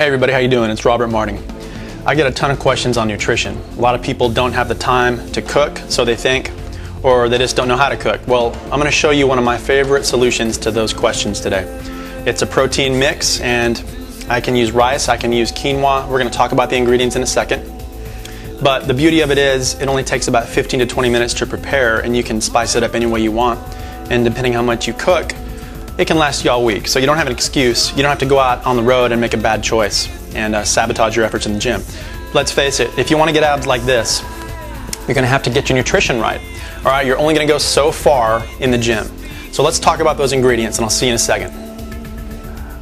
Hey everybody, how you doing? It's Robert Marting. I get a ton of questions on nutrition. A lot of people don't have the time to cook, so they think, or they just don't know how to cook. Well, I'm going to show you one of my favorite solutions to those questions today. It's a protein mix, and I can use rice, I can use quinoa. We're going to talk about the ingredients in a second. But the beauty of it is, it only takes about 15 to 20 minutes to prepare, and you can spice it up any way you want. And depending how much you cook, it can last you all week. So you don't have an excuse. You don't have to go out on the road and make a bad choice and sabotage your efforts in the gym. Let's face it, if you want to get abs like this, you're going to have to get your nutrition right. All right, you're only going to go so far in the gym. So let's talk about those ingredients, and I'll see you in a second.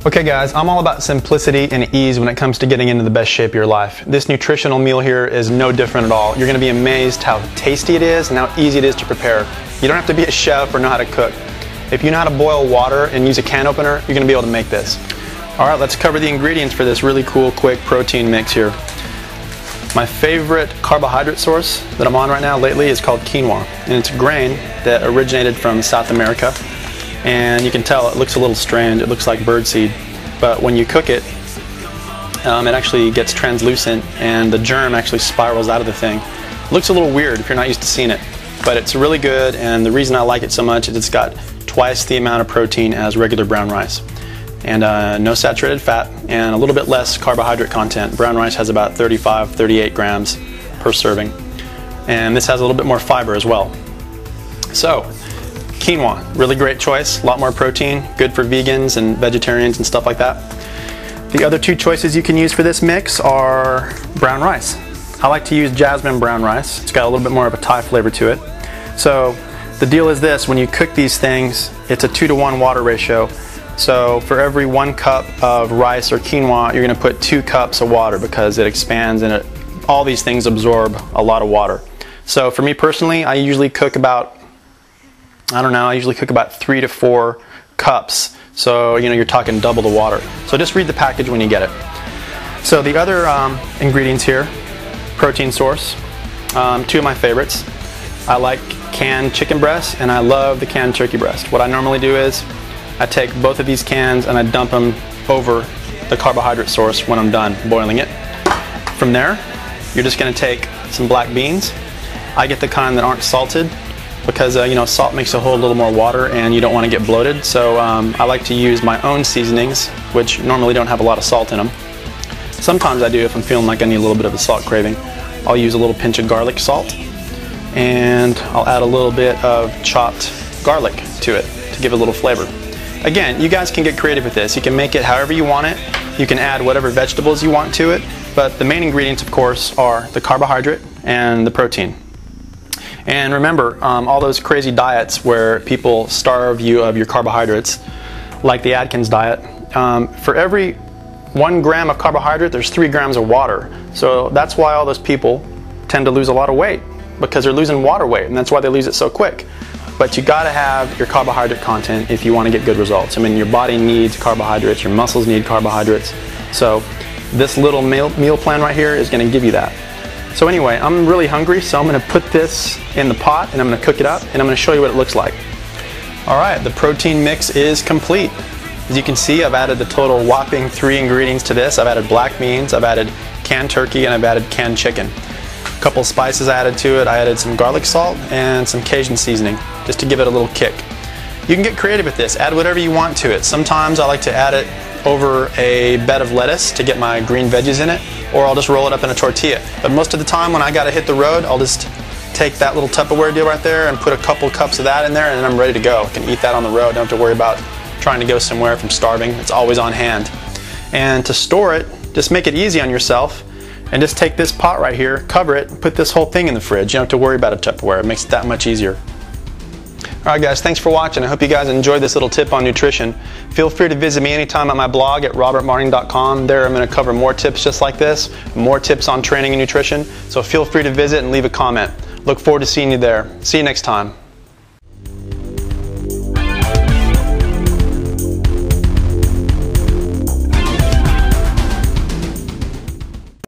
Okay guys, I'm all about simplicity and ease when it comes to getting into the best shape of your life. This nutritional meal here is no different at all. You're going to be amazed how tasty it is and how easy it is to prepare. You don't have to be a chef or know how to cook. If you know how to boil water and use a can opener, you're going to be able to make this. All right, let's cover the ingredients for this really cool, quick protein mix here. My favorite carbohydrate source that I'm on right now lately is called quinoa, and it's a grain that originated from South America. And you can tell it looks a little strange. It looks like birdseed, but when you cook it, it actually gets translucent, and the germ actually spirals out of the thing. It looks a little weird if you're not used to seeing it, but it's really good. And the reason I like it so much is it's got twice the amount of protein as regular brown rice, and no saturated fat, and a little bit less carbohydrate content. Brown rice has about 35-38 grams per serving, and this has a little bit more fiber as well. So quinoa, really great choice, a lot more protein, good for vegans and vegetarians and stuff like that. The other two choices you can use for this mix are brown rice. I like to use jasmine brown rice. It's got a little bit more of a Thai flavor to it. So the deal is this: when you cook these things, it's a 2-to-1 water ratio. So for every 1 cup of rice or quinoa, you're going to put 2 cups of water, because it expands and all these things absorb a lot of water. So for me personally, I usually cook about 3 to 4 cups. So you're talking double the water. So just read the package when you get it. So the other ingredients here, protein source, 2 of my favorites. I like canned chicken breasts, and I love the canned turkey breast. What I normally do is I take both of these cans and I dump them over the carbohydrate source when I'm done boiling it. From there, you're just going to take some black beans. I get the kind that aren't salted, because salt makes a whole little more water and you don't want to get bloated. So I like to use my own seasonings, which normally don't have a lot of salt in them. Sometimes I do if I'm feeling like I need a little bit of a salt craving. I'll use a little pinch of garlic salt, and I'll add a little bit of chopped garlic to it to give it a little flavor. Again, you guys can get creative with this. You can make it however you want it. You can add whatever vegetables you want to it, but the main ingredients, of course, are the carbohydrate and the protein. And remember, all those crazy diets where people starve you of your carbohydrates, like the Atkins diet, for every 1 gram of carbohydrate, there's 3 grams of water. So that's why all those people tend to lose a lot of weight, because they're losing water weight, and that's why they lose it so quick. But you gotta have your carbohydrate content if you want to get good results. I mean, your body needs carbohydrates, your muscles need carbohydrates. So this little meal plan right here is gonna give you that. So anyway, I'm really hungry, so I'm gonna put this in the pot and I'm gonna cook it up, and I'm gonna show you what it looks like. All right, the protein mix is complete. As you can see, I've added the total whopping 3 ingredients to this. I've added black beans, I've added canned turkey, and I've added canned chicken. A couple spices I added to it. I added some garlic salt and some Cajun seasoning, just to give it a little kick. You can get creative with this. Add whatever you want to it. Sometimes I like to add it over a bed of lettuce to get my green veggies in it, or I'll just roll it up in a tortilla. But most of the time when I gotta hit the road, I'll just take that little Tupperware deal right there and put a couple cups of that in there, and then I'm ready to go. I can eat that on the road. Don't have to worry about trying to go somewhere if I'm starving. It's always on hand. And to store it, just make it easy on yourself, and just take this pot right here, cover it, and put this whole thing in the fridge. You don't have to worry about a Tupperware. It makes it that much easier. Alright guys, thanks for watching. I hope you guys enjoyed this little tip on nutrition. Feel free to visit me anytime at my blog at robertmarting.com. There I'm going to cover more tips just like this, more tips on training and nutrition. So feel free to visit and leave a comment. Look forward to seeing you there. See you next time.